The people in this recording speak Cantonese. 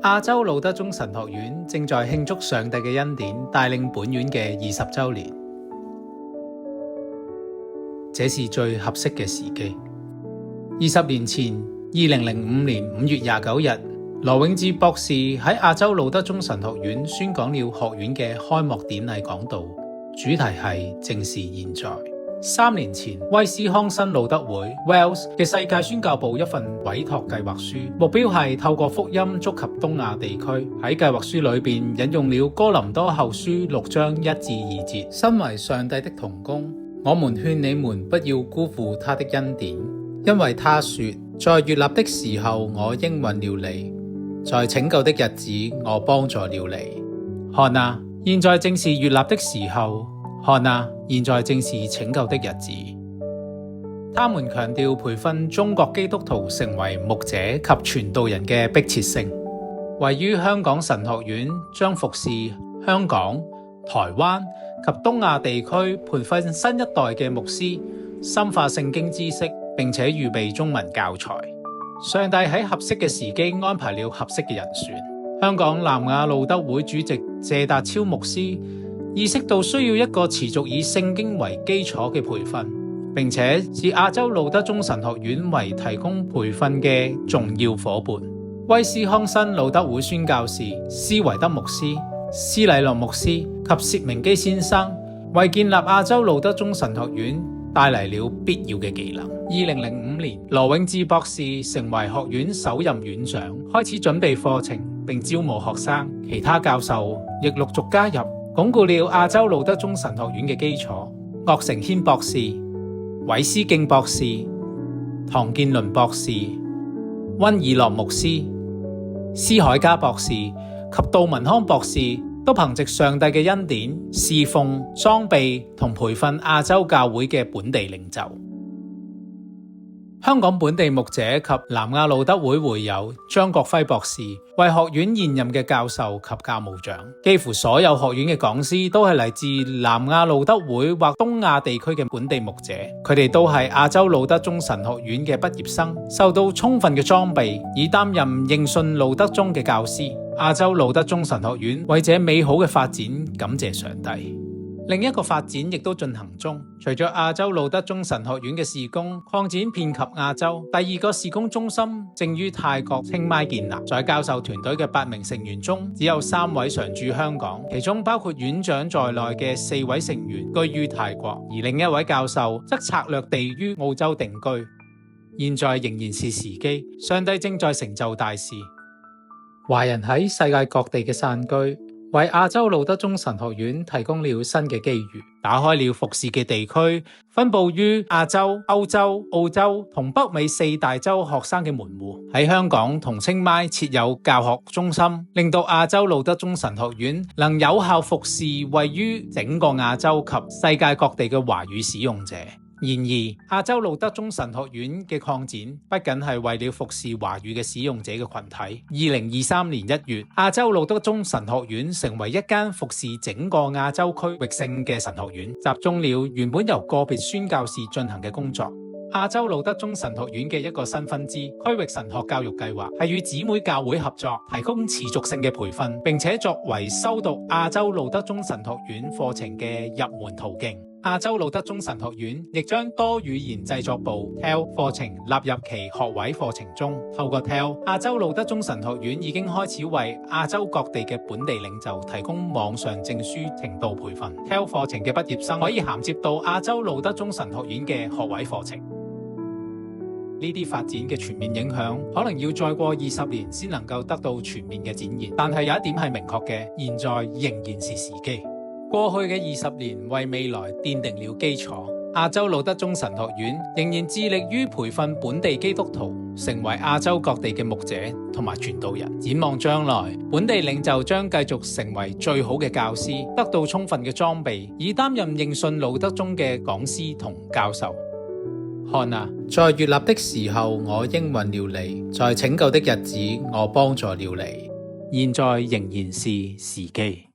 亞洲路德宗神學院正在慶祝上帝嘅恩典帶領本院嘅20週年，這是最合適嘅時機。20年前，2005年5月29日，羅永志博士喺亞洲路德宗神學院宣講了學院嘅開幕典禮講道，主題係正是現在。3年前，威斯康辛路德會 Wales 嘅世界宣教部一份委託計劃書，目標係透過福音觸及東亞地區。喺計劃書裏邊引用了哥林多後書6章1至2節，身為上帝的同工，我們勸你們不要辜負他的恩典，因為他說，在悅納的時候我應允了你，在拯救的日子我幫助了你。看啊，現在正是悅納的時候，看啊，現在正是拯救的日子。他們強調培訓中國基督徒成為牧者及傳道人嘅迫切性。位於香港神學院將服侍香港、台灣及東亞地區培訓新一代嘅牧師，深化聖經知識，並且預備中文教材。上帝喺合適嘅時機安排了合適嘅人選。香港南亞路德會主席謝達超牧師意識到需要一個持續以聖經為基礎嘅培訓，並且視亞洲路德宗神學院為提供培訓嘅重要夥伴。威斯康辛路德會宣教士施維德牧師、施禮樂牧師及薛明基先生為建立亞洲路德宗神學院帶嚟了必要嘅技能。2005年，羅永志博士成為學院首任院長，開始準備課程並招募學生，其他教授亦陸續加入，鞏固了亞洲路德宗神學院嘅基礎。岳成軒博士、韋思敬博士、唐建倫博士、溫以樂牧師、施海嘉博士及杜文康博士都憑藉上帝嘅恩典侍奉、裝備同培訓亞洲教會嘅本地領袖。香港本地牧者及南亞路德會會友張國輝博士為學院現任嘅教授及教務長。幾乎所有學院嘅講師都係嚟自南亞路德會或東亞地區嘅本地牧者，佢哋都係亞洲路德宗神學院嘅畢業生，受到充分嘅裝備，以擔任應信路德宗嘅教師。亞洲路德宗神學院為這美好嘅發展感謝上帝。另一個發展亦都進行中，隨着亞洲路德宗神學院嘅事工擴展遍及亞洲，第2個事工中心正於泰國清邁建立。在教授團隊嘅8名成員中，只有3位常駐香港，其中包括院長在內嘅4位成員居於泰國，而另一位教授則策略地於澳洲定居。現在仍然是時機，上帝正在成就大事。華人喺世界各地嘅散居，為亞洲路德宗神學院提供了新嘅機遇，打開了服侍嘅地區，分佈於亞洲、歐洲、澳洲同北美4大洲學生嘅門戶。喺香港同清邁設有教學中心，令到亞洲路德宗神學院能有效服侍位於整個亞洲及世界各地嘅華語使用者。然而，亞洲路德宗神學院嘅擴展不僅係為了服侍華語嘅使用者嘅群體。2023年1月，亞洲路德宗神學院成為一間服侍整個亞洲區域性嘅神學院，集中了原本由個別宣教士進行嘅工作。亞洲路德宗神學院嘅一個新分支區域神學教育計劃係與姊妹教會合作，提供持續性嘅培訓，並且作為修讀亞洲路德宗神學院課程嘅入門途徑。亞洲路德宗神學院亦將多語言製作部 TEL 課程納入其學位課程中。透過 TEL， 亞洲路德宗神學院已經開始為亞洲各地嘅本地領袖提供網上證書程度培訓。TEL 課程嘅畢業生可以銜接到亞洲路德宗神學院嘅學位課程。呢啲發展嘅全面影響，可能要再過20年先能夠得到全面嘅展現。但係有一點係明確嘅，現在仍然是時機。過去嘅20年為未來奠定了基礎。亞洲路德宗神學院仍然致力於培訓本地基督徒，成為亞洲各地嘅牧者同埋傳道人。展望將來，本地領袖將繼續成為最好嘅教師，得到充分嘅裝備，以擔任應信路德宗嘅講師同教授。看啊，在悅納的時候我應允了你，在拯救的日子我幫助了你。現在仍然是時機。